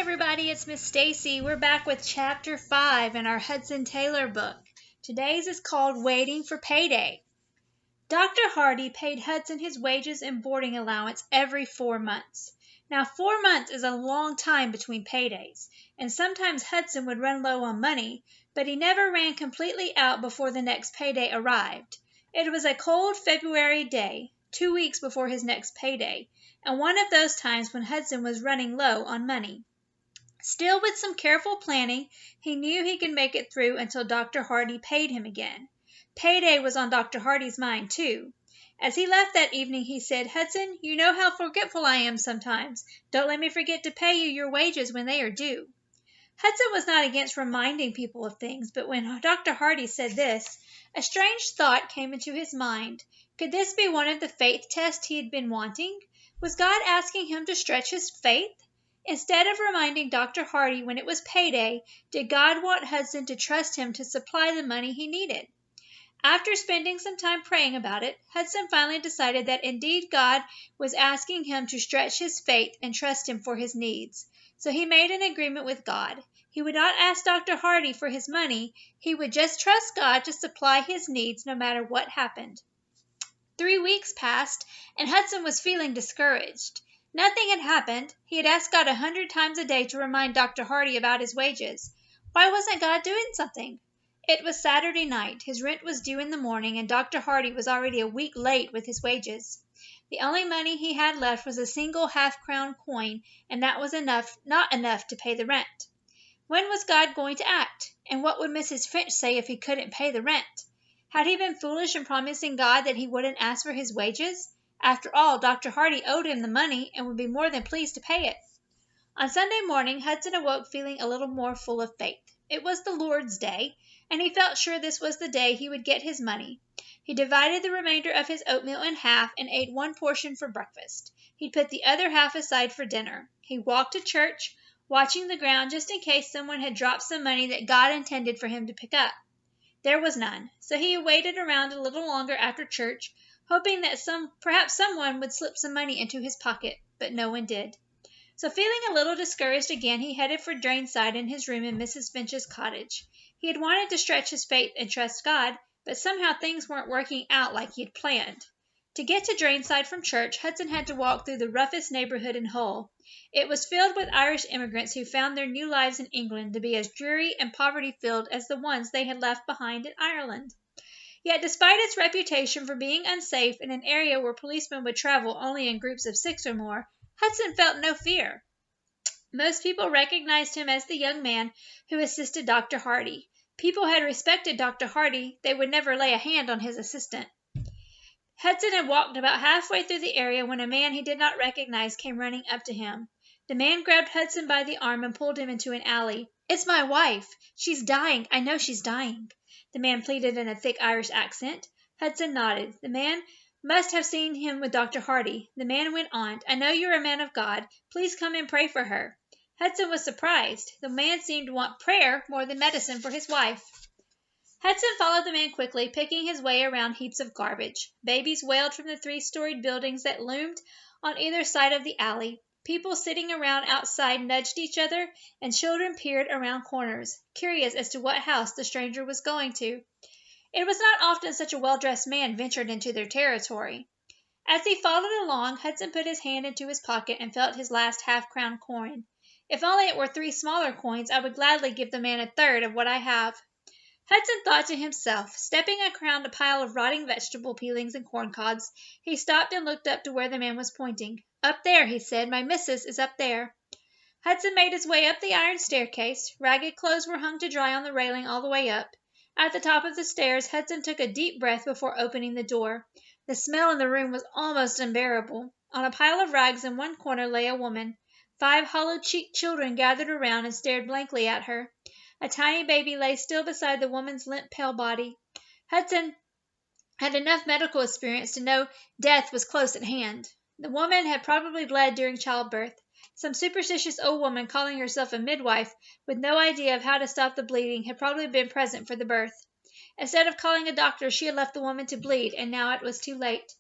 everybody, it's Miss Stacy. We're back with Chapter 5 in our Hudson Taylor book. Today's is called Waiting for Payday. Dr. Hardy paid Hudson his wages and boarding allowance every 4 months. Now, 4 months is a long time between paydays, and sometimes Hudson would run low on money, but he never ran completely out before the next payday arrived. It was a cold February day, 2 weeks before his next payday, and one of those times when Hudson was running low on money. Still, with some careful planning, he knew he could make it through until Dr. Hardy paid him again. Payday was on Dr. Hardy's mind, too. As he left that evening, he said, "Hudson, you know how forgetful I am sometimes. Don't let me forget to pay you your wages when they are due." Hudson was not against reminding people of things, but when Dr. Hardy said this, a strange thought came into his mind. Could this be one of the faith tests he had been wanting? Was God asking him to stretch his faith? Instead of reminding Dr. Hardy when it was payday, did God want Hudson to trust him to supply the money he needed? After spending some time praying about it, Hudson finally decided that indeed God was asking him to stretch his faith and trust him for his needs. So he made an agreement with God. He would not ask Dr. Hardy for his money. He would just trust God to supply his needs no matter what happened. 3 weeks passed, and Hudson was feeling discouraged. Nothing had happened. He had asked God 100 times a day to remind Dr. Hardy about his wages. Why wasn't God doing something? It was Saturday night. His rent was due in the morning, and Dr. Hardy was already a week late with his wages. The only money he had left was a single half-crown coin, and that was not enough to pay the rent. When was God going to act? And what would Mrs. Finch say if he couldn't pay the rent? Had he been foolish in promising God that he wouldn't ask for his wages? After all, Dr. Hardy owed him the money and would be more than pleased to pay it. On Sunday morning, Hudson awoke feeling a little more full of faith. It was the Lord's Day, and he felt sure this was the day he would get his money. He divided the remainder of his oatmeal in half and ate one portion for breakfast. He put the other half aside for dinner. He walked to church, watching the ground just in case someone had dropped some money that God intended for him to pick up. There was none, so he waited around a little longer after church, hoping that perhaps someone would slip some money into his pocket, but no one did. So feeling a little discouraged again, he headed for Drainside in his room in Mrs. Finch's cottage. He had wanted to stretch his faith and trust God, but somehow things weren't working out like he had planned. To get to Drainside from church, Hudson had to walk through the roughest neighborhood in Hull. It was filled with Irish immigrants who found their new lives in England to be as dreary and poverty-filled as the ones they had left behind in Ireland. Yet despite its reputation for being unsafe in an area where policemen would travel only in groups of 6 or more, Hudson felt no fear. Most people recognized him as the young man who assisted Dr. Hardy. People had respected Dr. Hardy. They would never lay a hand on his assistant. Hudson had walked about halfway through the area when a man he did not recognize came running up to him. The man grabbed Hudson by the arm and pulled him into an alley. "It's my wife. She's dying. I know she's dying," the man pleaded in a thick Irish accent. Hudson nodded. The man must have seen him with Dr. Hardy. The man went on, "I know you're a man of God. Please come and pray for her." Hudson was surprised. The man seemed to want prayer more than medicine for his wife. Hudson followed the man quickly, picking his way around heaps of garbage. Babies wailed from the 3-storied buildings that loomed on either side of the alley. People sitting around outside nudged each other, and children peered around corners, curious as to what house the stranger was going to. It was not often such a well-dressed man ventured into their territory. As he followed along, Hudson put his hand into his pocket and felt his last half-crown coin. If only it were 3 smaller coins, I would gladly give the man a third of what I have. Hudson thought to himself. Stepping around a pile of rotting vegetable peelings and corn cobs, he stopped and looked up to where the man was pointing. "Up there," he said. "My missus is up there." Hudson made his way up the iron staircase. Ragged clothes were hung to dry on the railing all the way up. At the top of the stairs, Hudson took a deep breath before opening the door. The smell in the room was almost unbearable. On a pile of rags in one corner lay a woman. 5 hollow-cheeked children gathered around and stared blankly at her. A tiny baby lay still beside the woman's limp, pale body. Hudson had enough medical experience to know death was close at hand. The woman had probably bled during childbirth. Some superstitious old woman calling herself a midwife with no idea of how to stop the bleeding had probably been present for the birth. Instead of calling a doctor, she had left the woman to bleed, and now it was too late.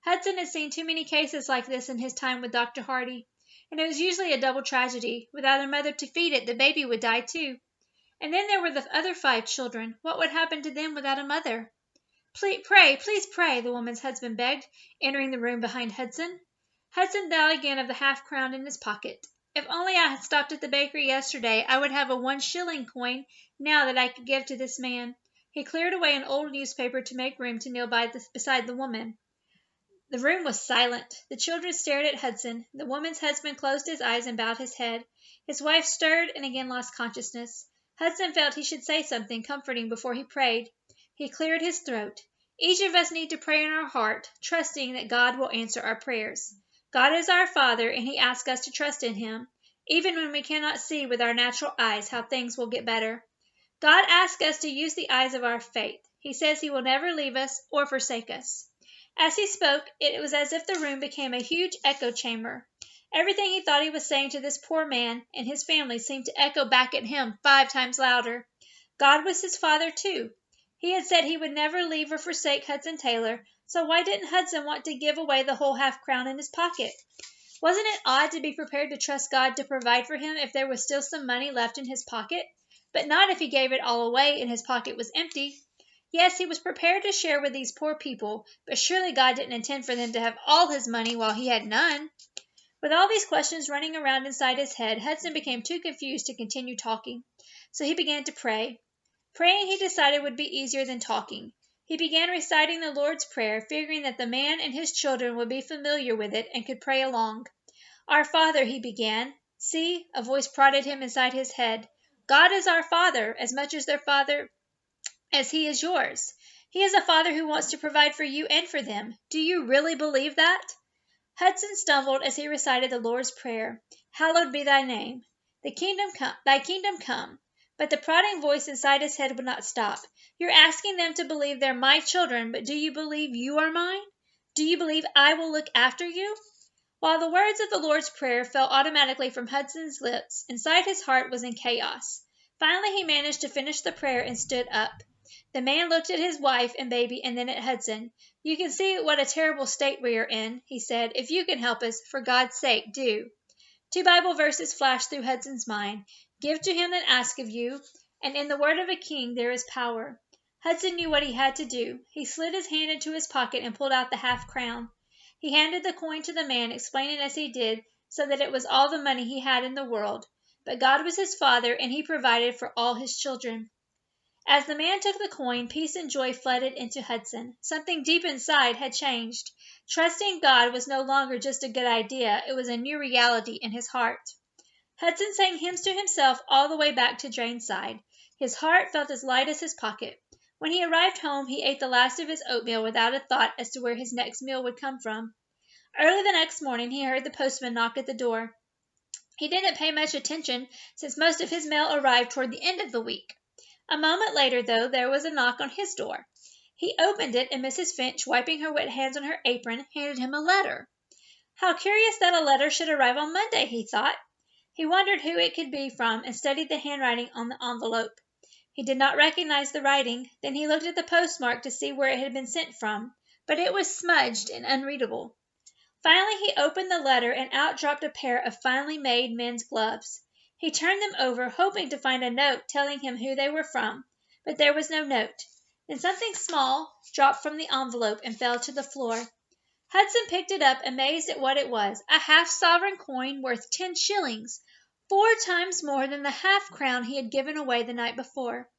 Hudson had seen too many cases like this in his time with Dr. Hardy. and it was usually a double tragedy. Without a mother to feed it, the baby would die too. And then there were the other 5 children. What would happen to them without a mother? Please pray, the woman's husband begged, entering the room behind Hudson. Hudson thought again of the half-crown in his pocket. If only I had stopped at the bakery yesterday, I would have a 1-shilling coin now that I could give to this man. He cleared away an old newspaper to make room to kneel beside the woman. The room was silent. The children stared at Hudson. The woman's husband closed his eyes and bowed his head. His wife stirred and again lost consciousness. Hudson felt he should say something comforting before he prayed. He cleared his throat. Each of us need to pray in our heart, trusting that God will answer our prayers. God is our Father, and He asks us to trust in Him, even when we cannot see with our natural eyes how things will get better. God asks us to use the eyes of our faith. He says He will never leave us or forsake us. As he spoke, it was as if the room became a huge echo chamber. Everything he thought he was saying to this poor man and his family seemed to echo back at him 5 times louder. God was his Father, too. He had said he would never leave or forsake Hudson Taylor, so why didn't Hudson want to give away the whole half-crown in his pocket? Wasn't it odd to be prepared to trust God to provide for him if there was still some money left in his pocket, but not if he gave it all away and his pocket was empty? Yes, he was prepared to share with these poor people, but surely God didn't intend for them to have all his money while he had none. With all these questions running around inside his head, Hudson became too confused to continue talking, so he began to pray. Praying, he decided, would be easier than talking. He began reciting the Lord's Prayer, figuring that the man and his children would be familiar with it and could pray along. Our Father, he began. See, a voice prodded him inside his head. God is our Father, as much as their Father as He is yours. He is a Father who wants to provide for you and for them. Do you really believe that? Hudson stumbled as he recited the Lord's Prayer. Hallowed be thy name. Thy kingdom come. But the prodding voice inside his head would not stop. You're asking them to believe they're my children, but do you believe you are mine? Do you believe I will look after you? While the words of the Lord's Prayer fell automatically from Hudson's lips, inside his heart was in chaos. Finally, he managed to finish the prayer and stood up. The man looked at his wife and baby and then at Hudson. You can see what a terrible state we are in, he said. If you can help us, for God's sake, do. 2 Bible verses flashed through Hudson's mind. Give to him that ask of you, and in the word of a king there is power. Hudson knew what he had to do. He slid his hand into his pocket and pulled out the half-crown. He handed the coin to the man, explaining as he did, so that it was all the money he had in the world. But God was his Father, and He provided for all His children. As the man took the coin, peace and joy flooded into Hudson. Something deep inside had changed. Trusting God was no longer just a good idea, it was a new reality in his heart. Hudson sang hymns to himself all the way back to Draneside. His heart felt as light as his pocket. When he arrived home, he ate the last of his oatmeal without a thought as to where his next meal would come from. Early the next morning, he heard the postman knock at the door. He didn't pay much attention, since most of his mail arrived toward the end of the week. A moment later, though, there was a knock on his door. He opened it, and Mrs. Finch, wiping her wet hands on her apron, handed him a letter. How curious that a letter should arrive on Monday, he thought. He wondered who it could be from and studied the handwriting on the envelope. He did not recognize the writing. Then he looked at the postmark to see where it had been sent from, but it was smudged and unreadable. Finally, he opened the letter, and out dropped a pair of finely made men's gloves. He turned them over, hoping to find a note telling him who they were from, but there was no note. Then something small dropped from the envelope and fell to the floor. Hudson picked it up, amazed at what it was, a half-sovereign coin worth 10 shillings, 4 times more than the half-crown he had given away the night before.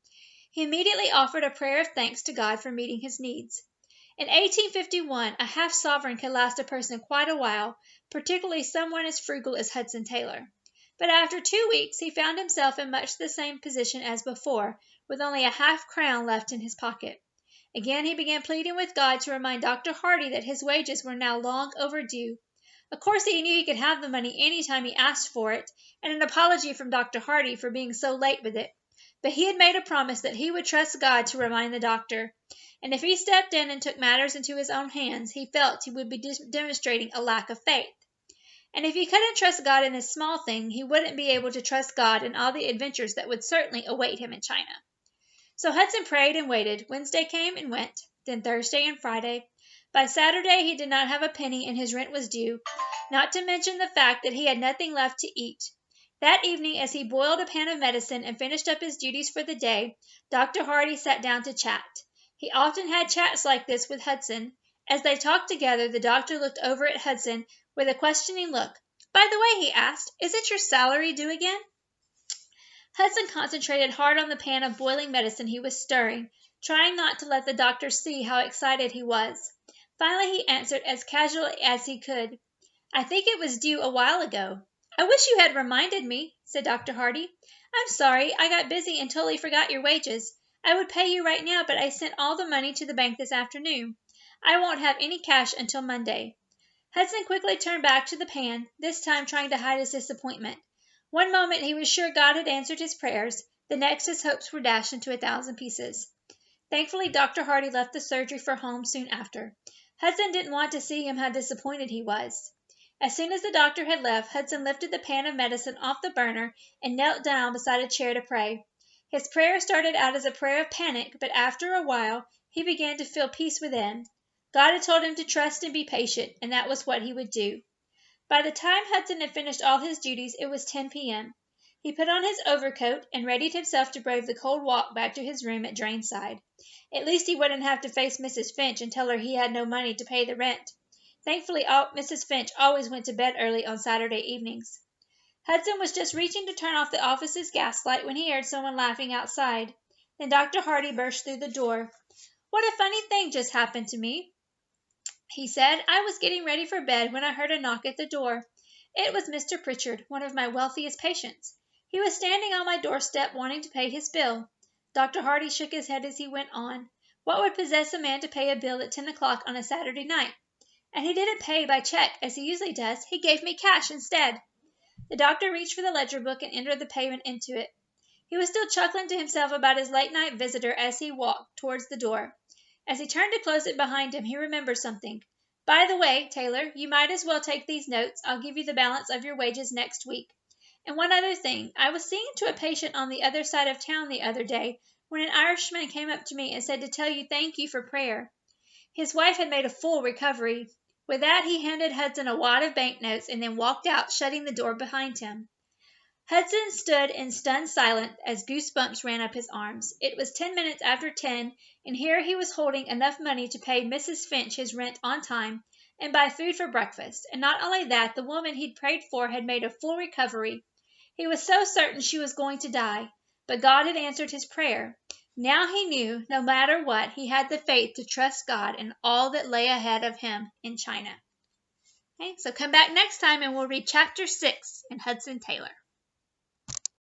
He immediately offered a prayer of thanks to God for meeting his needs. In 1851, a half-sovereign could last a person quite a while, particularly someone as frugal as Hudson Taylor. But after 2 weeks, he found himself in much the same position as before, with only a half-crown left in his pocket. Again he began pleading with God to remind Dr. Hardy that his wages were now long overdue. Of course he knew he could have the money any time he asked for it, and an apology from Dr. Hardy for being so late with it. But he had made a promise that he would trust God to remind the doctor, and if he stepped in and took matters into his own hands, he felt he would be demonstrating a lack of faith. And if he couldn't trust God in this small thing, he wouldn't be able to trust God in all the adventures that would certainly await him in China. So Hudson prayed and waited. Wednesday came and went, then Thursday and Friday. By Saturday he did not have a penny and his rent was due, not to mention the fact that he had nothing left to eat. That evening, as he boiled a pan of medicine and finished up his duties for the day, Dr. Hardy sat down to chat. He often had chats like this with Hudson. As they talked together, the doctor looked over at Hudson with a questioning look. "By the way," he asked, "is it your salary due again?" Hudson concentrated hard on the pan of boiling medicine he was stirring, trying not to let the doctor see how excited he was. Finally he answered as casually as he could, "I think it was due a while ago." "I wish you had reminded me," said Dr. Hardy. "I'm sorry. I got busy and totally forgot your wages. I would pay you right now, but I sent all the money to the bank this afternoon. I won't have any cash until Monday." Hudson quickly turned back to the pan, this time trying to hide his disappointment. One moment he was sure God had answered his prayers, the next his hopes were dashed into 1,000 pieces. Thankfully, Dr. Hardy left the surgery for home soon after. Hudson didn't want to see him how disappointed he was. As soon as the doctor had left, Hudson lifted the pan of medicine off the burner and knelt down beside a chair to pray. His prayer started out as a prayer of panic, but after a while he began to feel peace within. God had told him to trust and be patient, and that was what he would do. By the time Hudson had finished all his duties, it was 10 p.m. He put on his overcoat and readied himself to brave the cold walk back to his room at Drainside. At least he wouldn't have to face Mrs. Finch and tell her he had no money to pay the rent. Thankfully, Mrs. Finch always went to bed early on Saturday evenings. Hudson was just reaching to turn off the office's gaslight when he heard someone laughing outside. Then Dr. Hardy burst through the door. "What a funny thing just happened to me," he said. "I was getting ready for bed when I heard a knock at the door. It was Mr. Pritchard, one of my wealthiest patients. He was standing on my doorstep wanting to pay his bill." Dr. Hardy shook his head as he went on. What would possess a man to pay a bill at 10 o'clock on a Saturday night? "And he didn't pay by check, as he usually does. He gave me cash instead." The doctor reached for the ledger book and entered the payment into it. He was still chuckling to himself about his late-night visitor as he walked towards the door. As he turned to close it behind him, he remembered something. "By the way, Taylor, you might as well take these notes. I'll give you the balance of your wages next week. And one other thing. I was seeing to a patient on the other side of town the other day when an Irishman came up to me and said to tell you thank you for prayer. His wife had made a full recovery." With that, he handed Hudson a wad of banknotes and then walked out, shutting the door behind him. Hudson stood in stunned silence as goosebumps ran up his arms. It was 10 minutes after 10, and here he was holding enough money to pay Mrs. Finch his rent on time and buy food for breakfast. And not only that, the woman he'd prayed for had made a full recovery. He was so certain she was going to die, but God had answered his prayer. Now he knew, no matter what, he had the faith to trust God in all that lay ahead of him in China. Okay, so come back next time and we'll read Chapter 6 in Hudson Taylor.